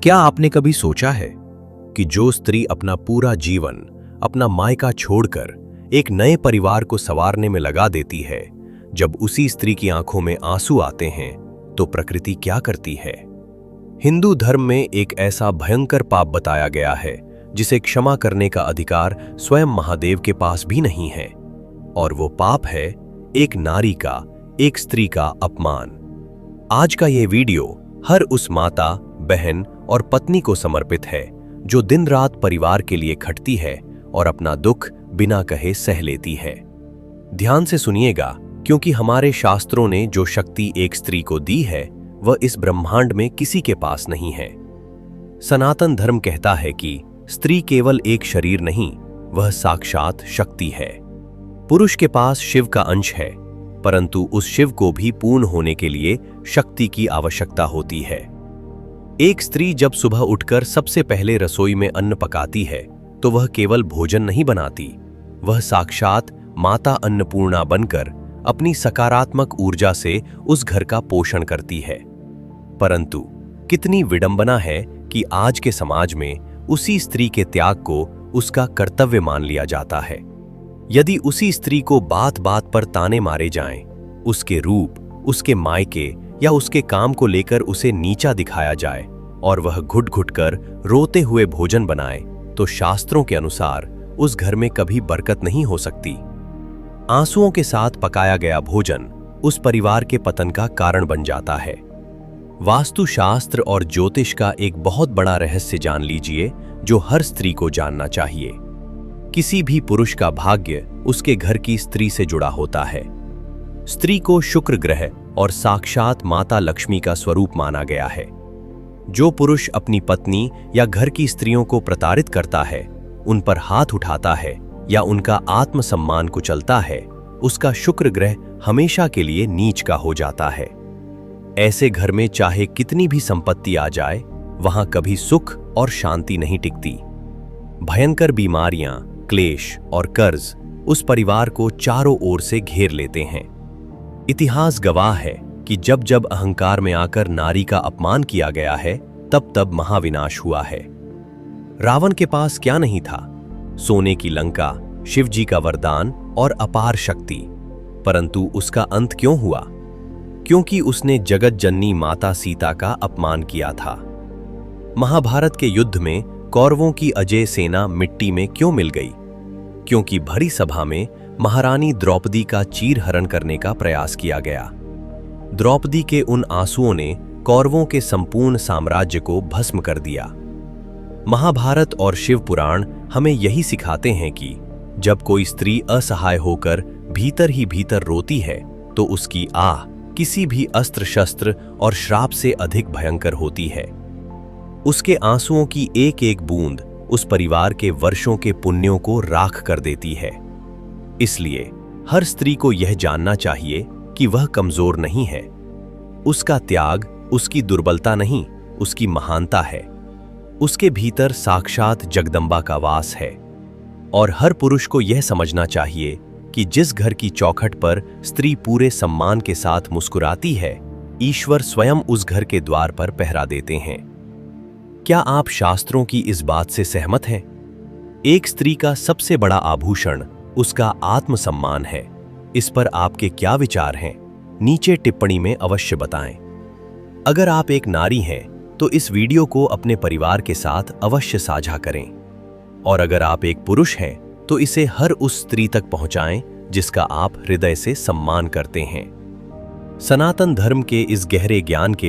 क्या आपने कभी सोचा है कि जो स्त्री अपना पूरा जीवन अपना मायका छोड़कर एक नए परिवार को संवारने में लगा देती है, जब उसी स्त्री की आंखों में आंसू आते हैं तो प्रकृति क्या करती है? हिंदू धर्म में एक ऐसा भयंकर पाप बताया गया है जिसे क्षमा करने का अधिकार स्वयं महादेव के पास भी नहीं है, और वो पाप है एक नारी का, एक स्त्री का अपमान। आज का ये वीडियो हर उस माता, बहन और पत्नी को समर्पित है जो दिन रात परिवार के लिए खटती है और अपना दुख बिना कहे सह लेती है। ध्यान से सुनिएगा, क्योंकि हमारे शास्त्रों ने जो शक्ति एक स्त्री को दी है वह इस ब्रह्मांड में किसी के पास नहीं है। सनातन धर्म कहता है कि स्त्री केवल एक शरीर नहीं, वह साक्षात शक्ति है। पुरुष के पास शिव का अंश है, परंतु उस शिव को भी पूर्ण होने के लिए शक्ति की आवश्यकता होती है। एक स्त्री जब सुबह उठकर सबसे पहले रसोई में अन्न पकाती है तो वह केवल भोजन नहीं बनाती, वह साक्षात माता अन्नपूर्णा बनकर अपनी सकारात्मक ऊर्जा से उस घर का पोषण करती है। परंतु कितनी विडंबना है कि आज के समाज में उसी स्त्री के त्याग को उसका कर्तव्य मान लिया जाता है। यदि उसी स्त्री को बात बात पर ताने मारे जाएं, उसके रूप, उसके मायके या उसके काम को लेकर उसे नीचा दिखाया जाए और वह घुट घुट कर रोते हुए भोजन बनाए, तो शास्त्रों के अनुसार उस घर में कभी बरकत नहीं हो सकती। आंसुओं के साथ पकाया गया भोजन उस परिवार के पतन का कारण बन जाता है। वास्तुशास्त्र और ज्योतिष का एक बहुत बड़ा रहस्य जान लीजिए जो हर स्त्री को जानना चाहिए। किसी भी पुरुष का भाग्य उसके घर की स्त्री से जुड़ा होता है। स्त्री को शुक्र ग्रह और साक्षात माता लक्ष्मी का स्वरूप माना गया है। जो पुरुष अपनी पत्नी या घर की स्त्रियों को प्रताड़ित करता है, उन पर हाथ उठाता है या उनका आत्मसम्मान कुचलता है, उसका शुक्र ग्रह हमेशा के लिए नीच का हो जाता है। ऐसे घर में चाहे कितनी भी संपत्ति आ जाए, वहां कभी सुख और शांति नहीं टिकती। भयंकर बीमारियां, क्लेश और कर्ज उस परिवार को चारों ओर से घेर लेते हैं। इतिहास गवाह है कि जब जब अहंकार में आकर नारी का अपमान किया गया है, तब तब महाविनाश हुआ है। रावण के पास क्या नहीं था? सोने की लंका, शिवजी का वरदान और अपार शक्ति, परंतु उसका अंत क्यों हुआ? क्योंकि उसने जगत जननी माता सीता का अपमान किया था। महाभारत के युद्ध में कौरवों की अजेय सेना मिट्टी में क्यों मिल गई? क्योंकि भरी सभा में महारानी द्रौपदी का चीरहरण करने का प्रयास किया गया। द्रौपदी के उन आंसुओं ने कौरवों के संपूर्ण साम्राज्य को भस्म कर दिया। महाभारत और शिव पुराण हमें यही सिखाते हैं कि जब कोई स्त्री असहाय होकर भीतर ही भीतर रोती है तो उसकी आह किसी भी अस्त्र शस्त्र और श्राप से अधिक भयंकर होती है। उसके आंसुओं की एक एक बूंद उस परिवार के वर्षों के पुण्यों को राख कर देती है। इसलिए हर स्त्री को यह जानना चाहिए कि वह कमजोर नहीं है। उसका त्याग उसकी दुर्बलता नहीं, उसकी महानता है। उसके भीतर साक्षात जगदम्बा का वास है। और हर पुरुष को यह समझना चाहिए कि जिस घर की चौखट पर स्त्री पूरे सम्मान के साथ मुस्कुराती है, ईश्वर स्वयं उस घर के द्वार पर पहरा देते हैं। क्या आप शास्त्रों की इस बात से सहमत हैं? एक स्त्री का सबसे बड़ा आभूषण उसका आत्मसम्मान है। इस पर आपके क्या विचार हैं? नीचे टिप्पणी में अवश्य बताएं। अगर आप एक नारी हैं तो इस वीडियो को अपने परिवार के साथ अवश्य साझा करें, और अगर आप एक पुरुष हैं तो इसे हर उस स्त्री तक पहुंचाएं जिसका आप हृदय से सम्मान करते हैं। सनातन धर्म के इस गहरे ज्ञान के लिए